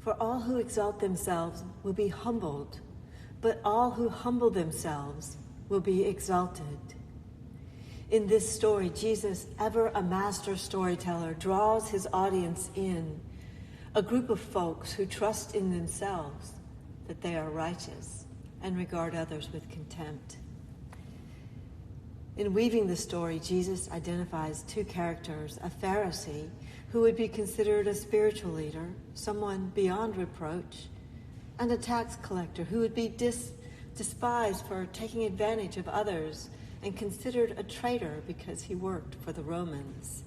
For all who exalt themselves will be humbled, but all who humble themselves will be exalted. In this story, Jesus, ever a master storyteller, draws his audience in, a group of folks who trust in themselves that they are righteous and regard others with contempt. In weaving the story, Jesus identifies two characters, a Pharisee who would be considered a spiritual leader, someone beyond reproach, and a tax collector who would be despised for taking advantage of others and considered a traitor because he worked for the Romans.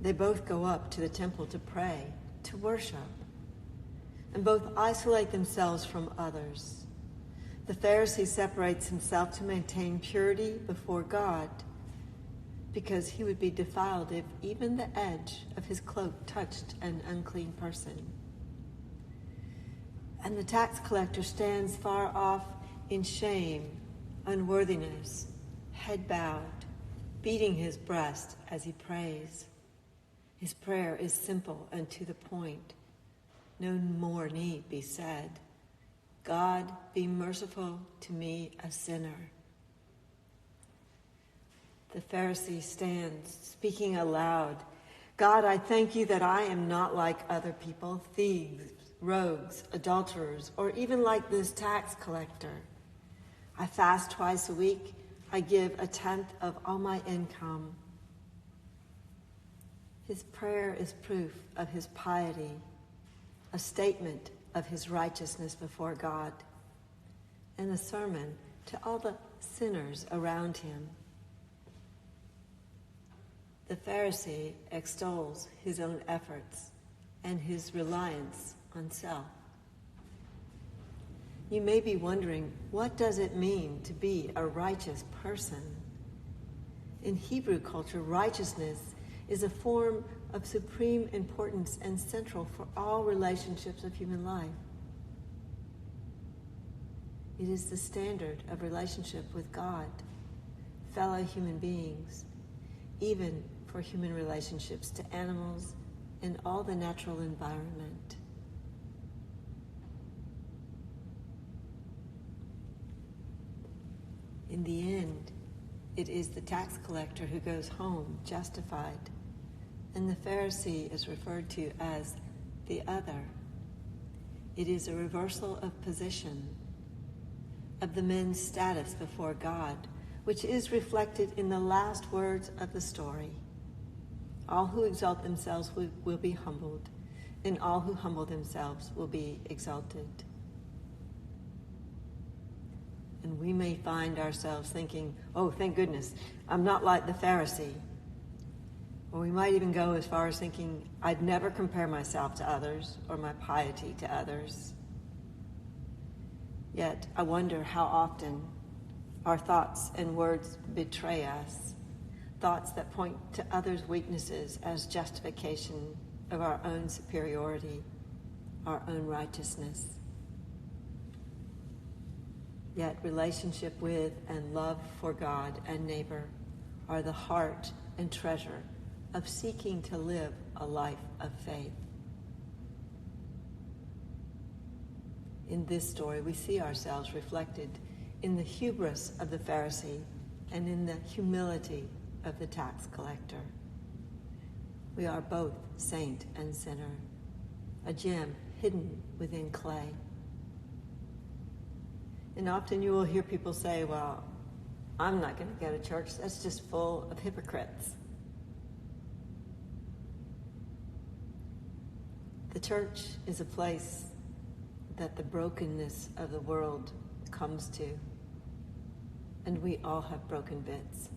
They both go up to the temple to pray, to worship, and both isolate themselves from others. The Pharisee separates himself to maintain purity before God because he would be defiled if even the edge of his cloak touched an unclean person. And the tax collector stands far off in shame, unworthiness, head bowed, beating his breast as he prays. His prayer is simple and to the point. No more need be said. God, be merciful to me, a sinner. The Pharisee stands, speaking aloud. God, I thank you that I am not like other people, thieves, rogues, adulterers, or even like this tax collector. I fast twice a week. I give 1/10 of all my income. His prayer is proof of his piety, a statement of his righteousness before God, and a sermon to all the sinners around him. The Pharisee extols his own efforts and his reliance on self. You may be wondering, what does it mean to be a righteous person? In Hebrew culture, righteousness is a form of supreme importance and central for all relationships of human life. It is the standard of relationship with God, fellow human beings, even for human relationships to animals and all the natural environment. In the end, it is the tax collector who goes home justified, and the Pharisee is referred to as the other. It is a reversal of position, of the men's status before God, which is reflected in the last words of the story. All who exalt themselves will be humbled, and all who humble themselves will be exalted. And we may find ourselves thinking, oh, thank goodness, I'm not like the Pharisee. Or we might even go as far as thinking, I'd never compare myself to others or my piety to others. Yet I wonder how often our thoughts and words betray us, thoughts that point to others' weaknesses as justification of our own superiority, our own righteousness. Yet relationship with and love for God and neighbor are the heart and treasure of seeking to live a life of faith. In this story, we see ourselves reflected in the hubris of the Pharisee and in the humility of the tax collector. We are both saint and sinner, a gem hidden within clay. And often you will hear people say, well, I'm not going to go to church. That's just full of hypocrites. The church is a place that the brokenness of the world comes to. And we all have broken bits.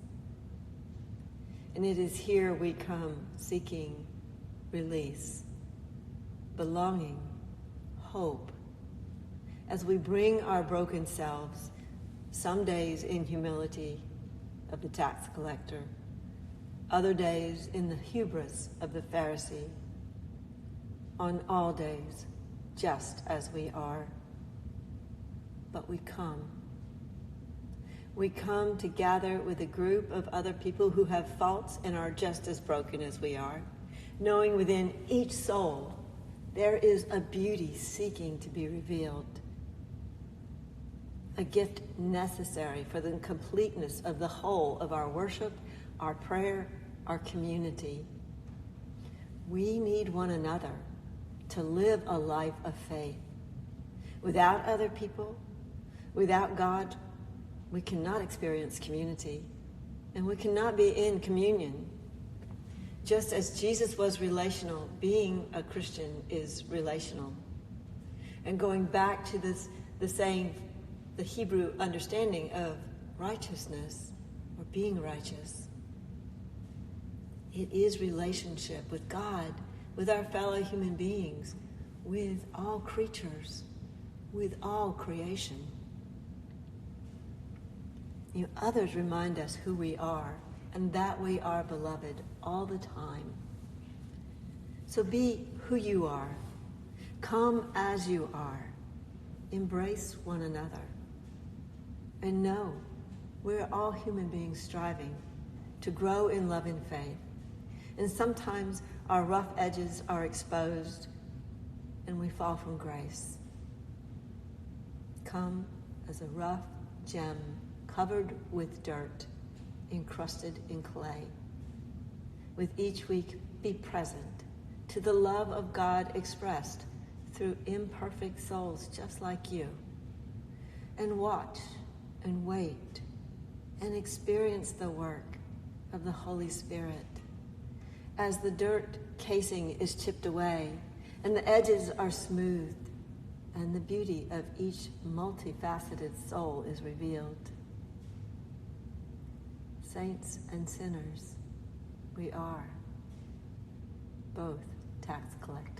And it is here we come seeking release, belonging, hope, as we bring our broken selves, some days in humility of the tax collector, other days in the hubris of the Pharisee, on all days, just as we are. But we come. We come to gather with a group of other people who have faults and are just as broken as we are, knowing within each soul There is a beauty seeking to be revealed, a gift necessary for the completeness of the whole of our worship, our prayer, our community. We need one another to live a life of faith. Without other people, without God, we cannot experience community, and we cannot be in communion. Just as Jesus was relational, being a Christian is relational. And going back to the saying, the Hebrew understanding of righteousness, or being righteous, it is relationship with God, with our fellow human beings, with all creatures, with all creation. Others remind us who we are, and that we are beloved all the time. So be who you are. Come as you are. Embrace one another. And know we're all human beings striving to grow in love and faith. And sometimes our rough edges are exposed and we fall from grace. Come as a rough gem covered with dirt, encrusted in clay. With each week, be present to the love of God expressed through imperfect souls just like you. And watch and wait and experience the work of the Holy Spirit as the dirt casing is chipped away and the edges are smoothed and the beauty of each multifaceted soul is revealed. Saints and sinners, we are both tax collectors.